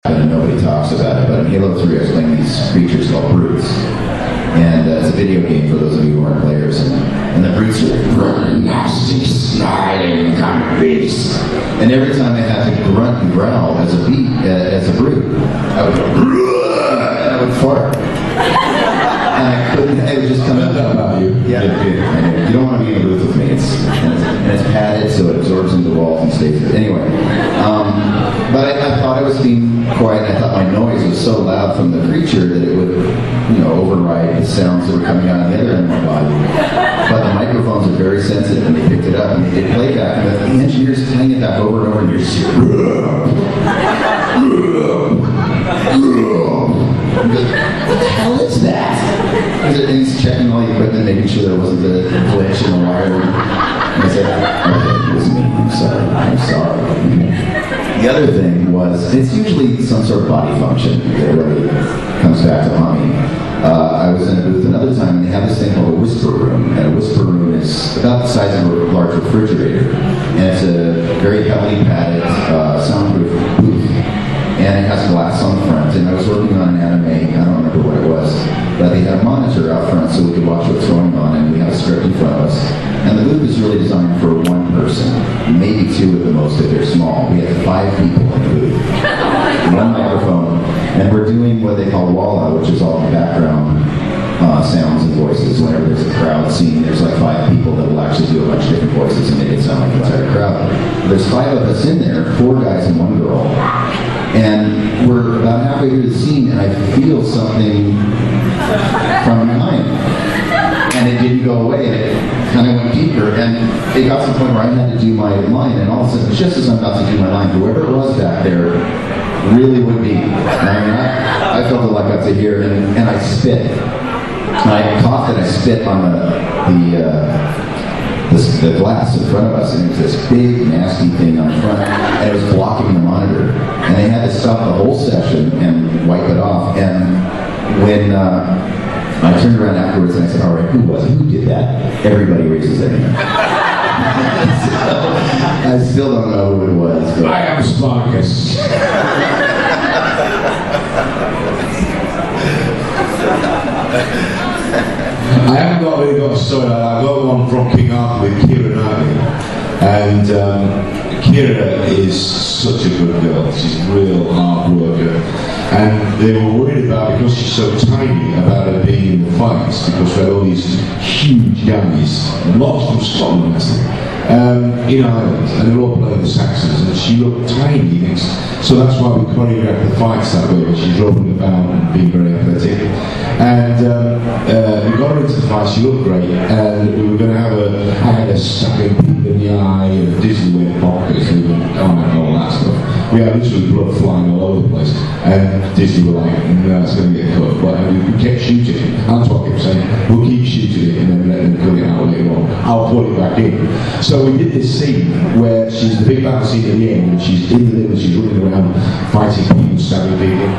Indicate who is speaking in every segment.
Speaker 1: and nobody talks about it, but in Halo 3 I was playing these creatures called brutes. And it's a video game for those of you who aren't players. And the brutes are nasty, snarling kind of beasts. And every time I had to grunt and growl as a brute, I would go, and I would fart. And I couldn't, it would just come out.
Speaker 2: About you.
Speaker 1: Yeah, you don't want to be in a booth with me. It's padded so it absorbs into the walls and stays there. Anyway, but I thought I was being quiet. I thought my noise was so loud from the creature that it would, override the sounds that were coming out of the other end of my body. But the microphones are very sensitive, and they picked it up, and they did playback. And the engineers playing it back over and over, and you're just what the hell is that? And he's checking all the equipment, making sure there wasn't a glitch in the wire. And I said, okay, it was me. I'm sorry. The other thing was, it's usually some sort of body function that really comes back to haunt me. I was in a booth another time, and they have this thing called a whisper room. And a whisper room is about the size of a large refrigerator. And it's a very heavily padded, soundproof booth. And it has glass on the front, and I was working on an anime, I don't remember what it was, but they had a monitor out front so we could watch what's going on, and we had a script in front of us. And the booth is really designed for one person, maybe two at the most if they're small. We had 5 people in the booth, one microphone, and we're doing what they call walla, which is all the background sounds and voices. Whenever there's a crowd scene, there's like 5 people that will actually do a bunch of different voices and make it sound like an entire crowd. There's 5 of us in there, 4 guys and 1 girl. And we're about halfway through the scene, and I feel something from behind. And it didn't go away, and it kind of went deeper. And it got to the point where I had to do my line, and all of a sudden, just as I'm about to do my line, whoever it was back there really would be. I felt it like up to here, and I spit. And I coughed and I spit on the glass in front of us, and it was this big, nasty thing on the front, and it was blocking the monitor. And they had to stop the whole session and wipe it off. And when I turned around afterwards and I said, all right, who was it? Who did that? Everybody raises their hand. So, I still don't know who it was. But
Speaker 2: I am Sparkus. I haven't really got a story like that. I've got one from King Arthur with Keira Knightley. And Keira is such a good girl. She's a real hard worker. And they were worried about, because she's so tiny, about her being in the fights, because we had all these huge guys, lots from Scotland, in Ireland, and they were all playing the Saxons, and she looked tiny. So that's why we choreographed the fights that way, where she's rolling about and being very athletic. And we got her into the fight, she looked great, and we were going to have I had a stabbing people in the eye, and Disney went pockets, and all that stuff. We had literally blood flying all over the place, and Disney were like, no, it's going to get cut. But we kept shooting. Antoine kept saying, we'll keep shooting it, and then let them cut it out later on. I'll put it back in. So we did this scene where she's the big battle scene at the end, and she's in the middle, she's running around fighting people, stabbing people.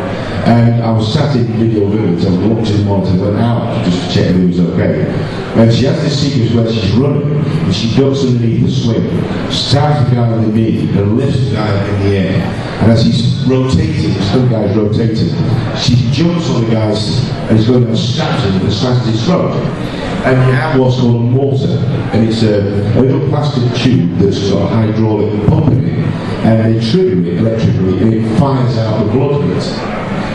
Speaker 2: And I was sat in video village, and I looked at the monitor and went out just to check if it was okay. And she has this sequence where she's running, and she ducks underneath the swing, stabs the guy in the knee, and lifts the guy up in the air. And as he's rotating, some guy's rotating, she jumps on the guy's, and he's going down, stabs him, and slashes his throat. And you have what's called a mortar, and it's a little plastic tube that's got a hydraulic pump in it, and they trigger it electrically, and it fires out the blood in it.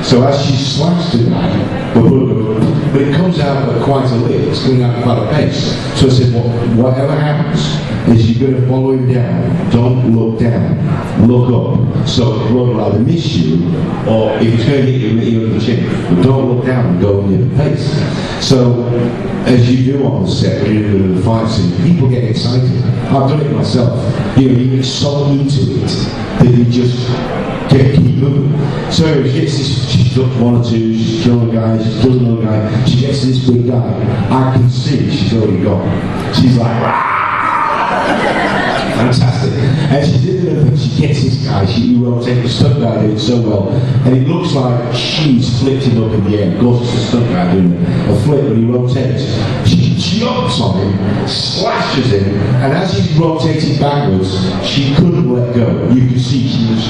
Speaker 2: So as she slashes the guy, but it comes out at quite a lick, it's coming out at quite a pace. So I said, well, whatever happens, is you're going to follow him down. Don't look down, look up. So the blood will either miss you, or if it's going to hit you, hit you on the chin. But don't look down and go in your pace. So as you do on the set, when you're in the fight scene, people get excited. I've done it myself. You get so into it that you just keep moving. So she gets this, she's got 1 or 2, she's killing a guy, she's killing another guy, she gets to this big guy. I can see she's already gone. She's like, rah! Fantastic. And she did doing her thing, she gets this guy, she rotates, the stunt guy did it so well, and it looks like she's flipped him up in the air. Of course it's the stunt guy doing a flip, but he rotates. She jumps on him, slashes him, and as he's rotating backwards, she couldn't let go. You can see she was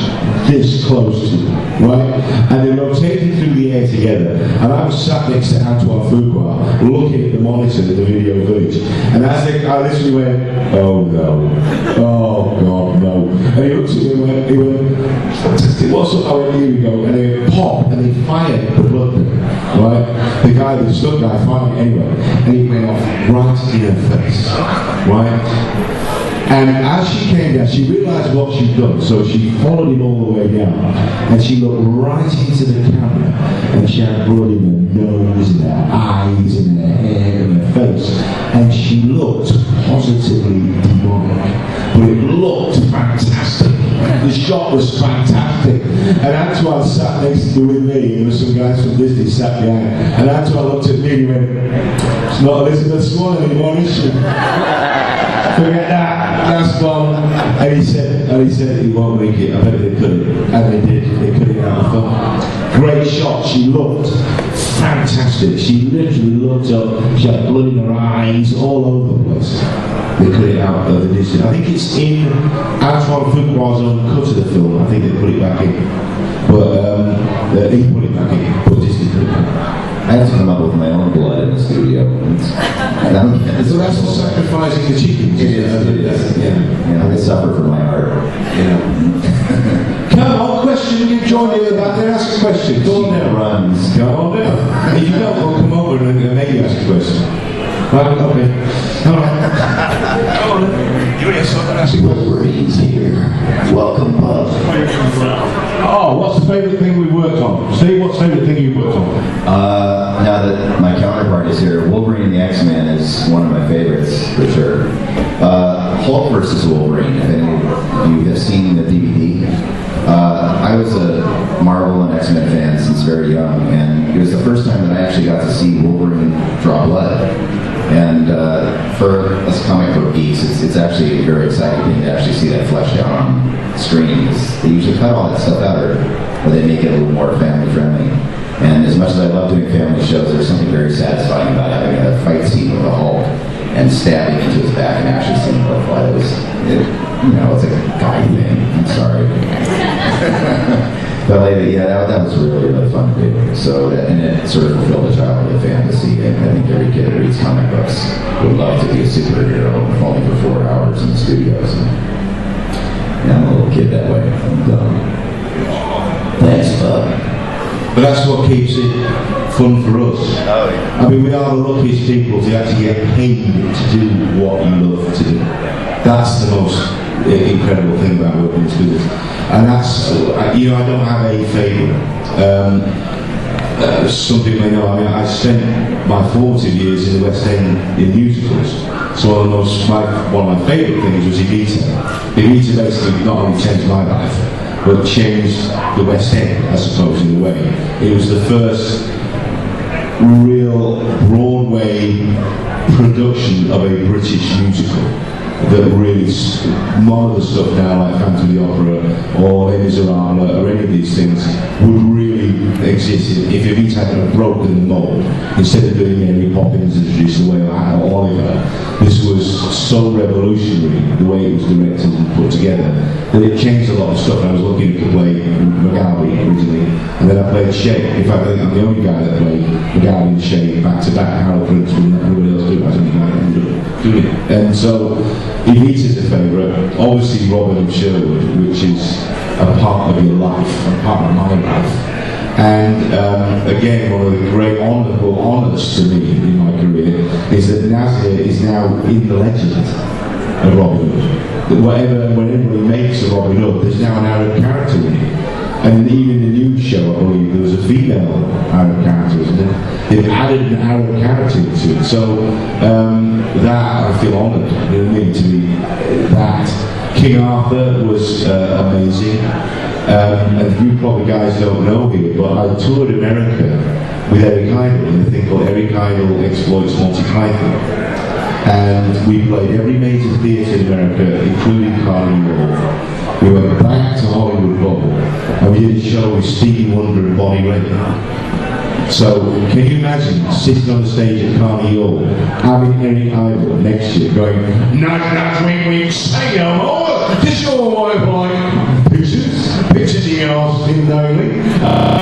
Speaker 2: this close to him, right? And they rotated through the air together, and I was sat next to Antoine Fuqua, looking at the monitor of the video footage, and as I literally went, oh no, oh God, no. And he looked at me and he went, what's up? I went, here we go. And they went, pop, and they fired the blood thing, right? The guy, the stunt guy, fired it anyway, and he went off right in her face, right? And as she came down, she realised what she'd done, so she followed him all the way down, and she looked right into the camera, and she had blood in her nose, in her eyes, in her hair, in her face, and she looked positively demonic, but it looked fantastic. The shot was fantastic, and Antoine sat next to me with me, and there were some guys from Disney sat behind, and Antoine looked at me and he went, it's not Elizabeth Swan anymore, is she? Forget that, that's Blum. And he said he won't make it. I bet they couldn't. And they did. They cut it out of film. Great shot. She looked fantastic. She literally looked up. She had blood in her eyes, all over the place. They cut it out of the Disney. I think it's in Antoine Fuqua's own cut of the film. I think they put it back in. But he put it back in. But Disney put it back.
Speaker 1: I had to come up with my own blood in the studio.
Speaker 2: So that's for sacrificing the chickens.
Speaker 1: It is. Yeah. I suffer for my art.
Speaker 2: Yeah. Come on, question. You join in with that. Then ask a question. Go on now.
Speaker 1: Runs.
Speaker 2: Go on now. If you don't, we'll come over and make you ask a question. Right, okay. Alright. Go on then. You're here, so I'm asking.
Speaker 1: Wolverine's here. Welcome, Bob.
Speaker 2: Where are you coming from? Oh, what's the favourite thing we worked on? Steve, what's the favourite thing you worked on?
Speaker 1: Now that my counterpart is here, Wolverine and the X-Men is one of my favorites, for sure. Hulk versus Wolverine, if any of you have seen the DVD. I was a Marvel and X-Men fan since very young, and it was the first time that I actually got to see Wolverine draw blood. And for us comic book geeks, it's actually a very exciting thing to actually see that fleshed out on screen. They usually cut all that stuff out, or they make it a little more family friendly. And as much as I love doing family shows, there's something very satisfying about having a fight scene with a Hulk and stabbing into his back and actually seeing blood. It's like a guy thing. I'm sorry. But that was really, really fun to do. So, and it sort of fulfilled a childhood fantasy. And I think every kid that reads comic books would love to be a superhero, only for 4 hours in the studios. And I'm a little kid that way. Thanks, bud.
Speaker 2: But that's what keeps it fun for us.
Speaker 1: Oh, yeah.
Speaker 2: I mean, we are the luckiest people to actually get paid to do what you love to do. That's the most incredible thing about working in this business. And that's, I don't have a favourite. Some people may know, I spent my formative years in the West End in musicals. So one of my favourite things was Evita. Evita basically not only changed my life, but changed the West End, I suppose, in a way. It was the first real Broadway production of a British musical that really, none of the stuff now like Phantom of the Opera or Les Miserables or any of these things would really exist if Evita had broken the mold. Instead of doing Mary Poppins and introduced the way of Oliver, this was so revolutionary, the way it was directed and put together, that it changed a lot of stuff. I was lucky to play McGarvey originally, and then I played Shay. In fact, I think I'm the only guy that played McGarvey and Shay back to back. Harold Prince wouldn't anybody else do it. I don't think I ended up doing it. And so, Evita's a favourite. Obviously, Robin of Sherwood, which is a part of your life, a part of my life. And again, one of the great honours to me in my career is that Nazir is now in the legend of Robin Hood. That whenever he makes a Robin Hood, there's now an Arab character in it. And even in the new show, I believe, there was a female Arab character, isn't it? They've added an Arab character into it. So that I feel honoured, you know what I mean, to be that. King Arthur was amazing. And you probably guys don't know here, but I toured America with Eric Idle in a thing called Eric Idle Exploits Monty Python. And we played every major theatre in America, including Carnegie Hall. we went back to Hollywood Bowl, and we did a show with Stevie Wonder and Bonnie Raitt. So, can you imagine sitting on the stage at Carnegie Hall, having Eric Idle next year going, nudge, nudge, wink, wink, say no more, does your wife like pictures? Pictures in your arse, knowingly?